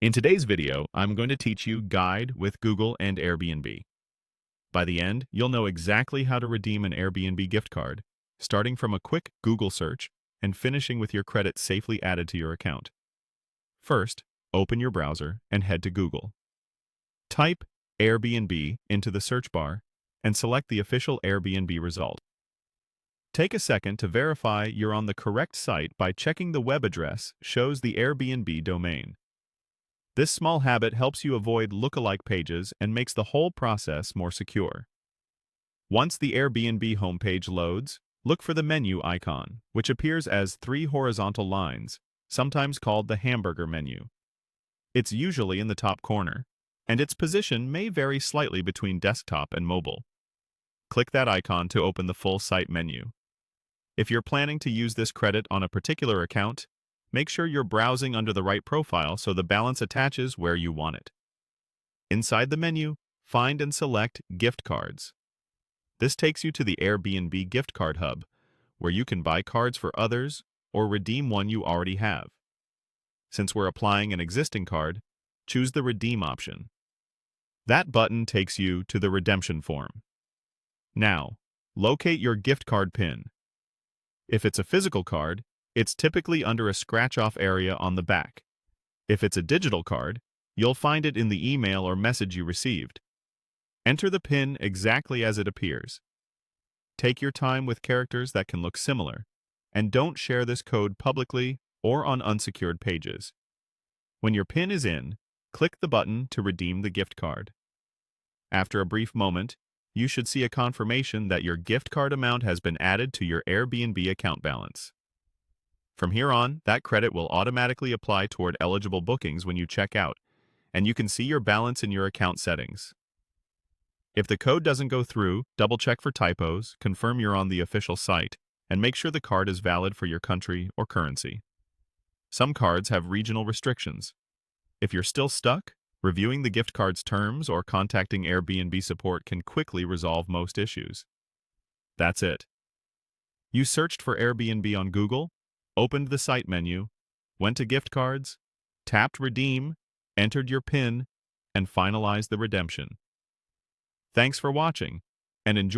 In today's video, I'm going to teach you Guide with Google and Airbnb. By the end, you'll know exactly how to redeem an Airbnb gift card, starting from a quick Google search and finishing with your credit safely added to your account. First, open your browser and head to Google. Type Airbnb into the search bar and select the official Airbnb result. Take a second to verify you're on the correct site by checking the web address shows the Airbnb domain. This small habit helps you avoid lookalike pages and makes the whole process more secure. Once the Airbnb homepage loads, look for the menu icon, which appears as 3 horizontal lines, sometimes called the hamburger menu. It's usually in the top corner, and its position may vary slightly between desktop and mobile. Click that icon to open the full site menu. If you're planning to use this credit on a particular account, make sure you're browsing under the right profile so the balance attaches where you want it. Inside the menu, find and select Gift Cards. This takes you to the Airbnb Gift Card Hub, where you can buy cards for others or redeem one you already have. Since we're applying an existing card, choose the Redeem option. That button takes you to the redemption form. Now, locate your gift card PIN. If it's a physical card, it's typically under a scratch-off area on the back. If it's a digital card, you'll find it in the email or message you received. Enter the PIN exactly as it appears. Take your time with characters that can look similar, and don't share this code publicly or on unsecured pages. When your PIN is in, click the button to redeem the gift card. After a brief moment, you should see a confirmation that your gift card amount has been added to your Airbnb account balance. From here on, that credit will automatically apply toward eligible bookings when you check out, and you can see your balance in your account settings. If the code doesn't go through, double-check for typos, confirm you're on the official site, and make sure the card is valid for your country or currency. Some cards have regional restrictions. If you're still stuck, reviewing the gift card's terms or contacting Airbnb support can quickly resolve most issues. That's it. You searched for Airbnb on Google, opened the site menu, went to gift cards, tapped redeem, entered your PIN, and finalized the redemption. Thanks for watching, and enjoy.